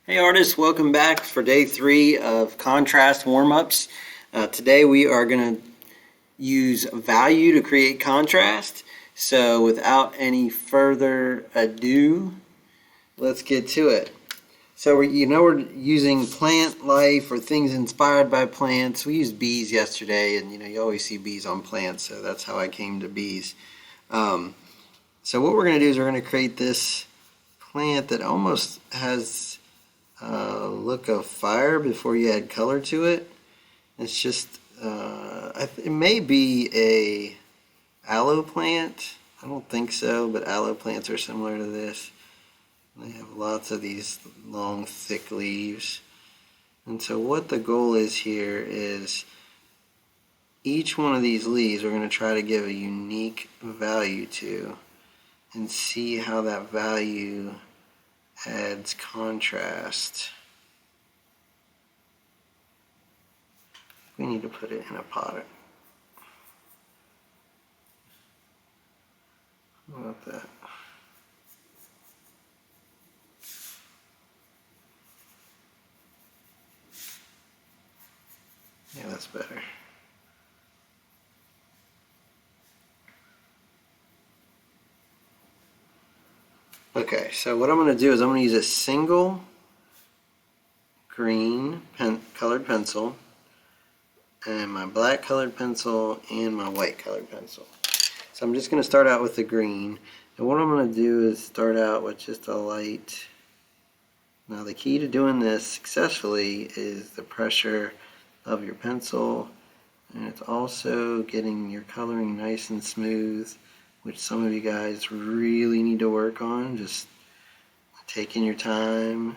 Hey artists, welcome back for day 3 of contrast warm-ups. Today we are going to use value to create contrast. So without any further ado, let's get to it. So we're using plant life or things inspired by plants. We used bees yesterday, and you always see bees on plants, so that's how I came to bees. So what we're going to do is we're going to create this plant that almost has look of fire before you add color to it. It's just it may be a aloe plant. I don't think so, but aloe plants are similar to this. They have lots of these long thick leaves. And so what the goal is here is each one of these leaves we're going to try to give a unique value to and see how that value adds contrast. We need to put it in a pot. How about that? Yeah, that's better. Okay, so what I'm going to do is I'm going to use a single green colored pencil and my black colored pencil and my white colored pencil. So I'm just going to start out with the green, and what I'm going to do is start out with just a light. Now the key to doing this successfully is the pressure of your pencil, and it's also getting your coloring nice and smooth, which some of you guys really need to work on. Just taking your time,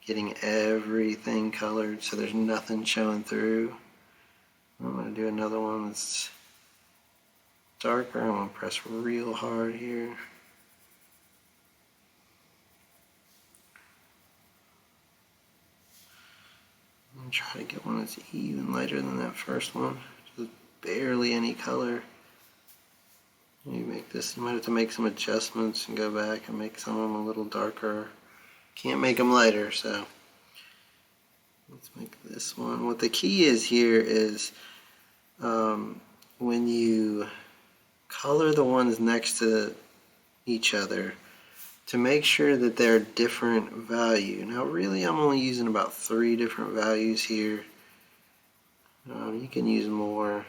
getting everything colored so there's nothing showing through. I'm going to do another one that's darker. I'm going to press real hard here. And try to get one that's even lighter than that first one. Just barely any color. You might have to make some adjustments and go back and make some of them a little darker. Can't make them lighter, so let's make this one. What the key is here is when you color the ones next to each other, to make sure that they're different value. Now really I'm only using about 3 different values here. You can use more,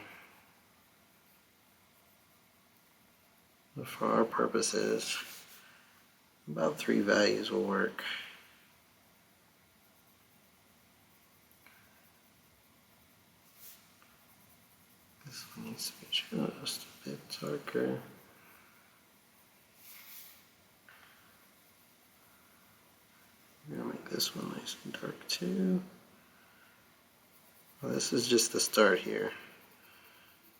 but for our purposes about 3 values will work. This one needs to be just a bit darker. I'm going to make this one nice and dark too. Well, this is just the start here.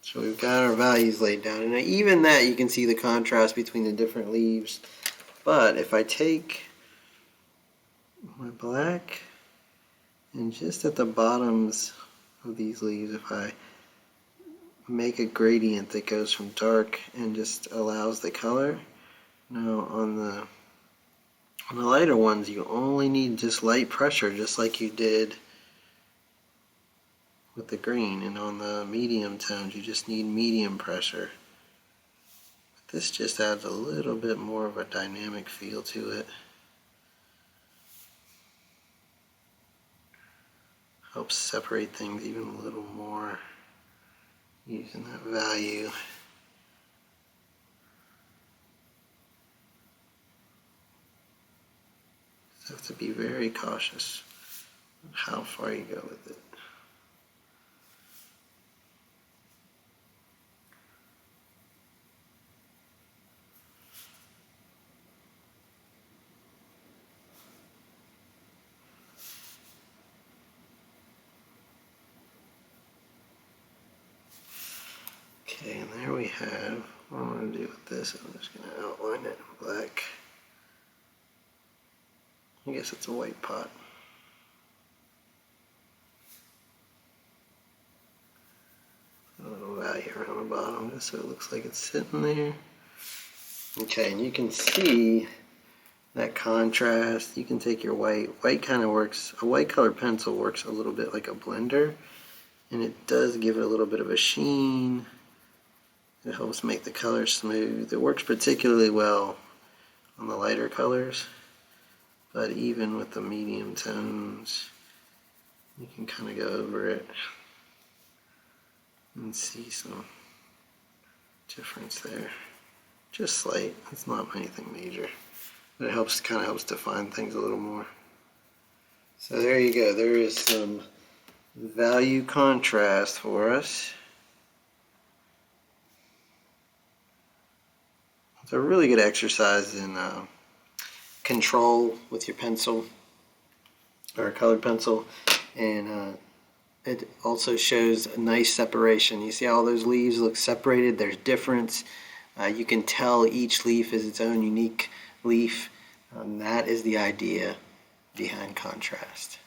So we've got our values laid down, and even that you can see the contrast between the different leaves. But if I take my black and just at the bottoms of these leaves, if I make a gradient that goes from dark and just allows the color. Now on the lighter ones you only need just light pressure, just like you did with the green, and on the medium tones you just need medium pressure. But this just adds a little bit more of a dynamic feel to it. Helps separate things even a little more using that value. You have to be very cautious of how far you go with it. Okay, and there we have what I'm going to do with this. I'm just going to outline it in black. I guess it's a white pot. A little value around the bottom just so it looks like it's sitting there. Okay, and you can see that contrast. You can take your white. White kind of works, a white colored pencil works a little bit like a blender, and it does give it a little bit of a sheen. It helps make the color smooth. It works particularly well on the lighter colors, but even with the medium tones, you can kind of go over it and see some difference there. Just slight. It's not anything major, but it helps, kind of helps define things a little more. So there you go. There is some value contrast for us. It's a really good exercise in control with your pencil or a colored pencil, and it also shows a nice separation. You see how all those leaves look separated? There's difference. You can tell each leaf is its own unique leaf. That is the idea behind contrast.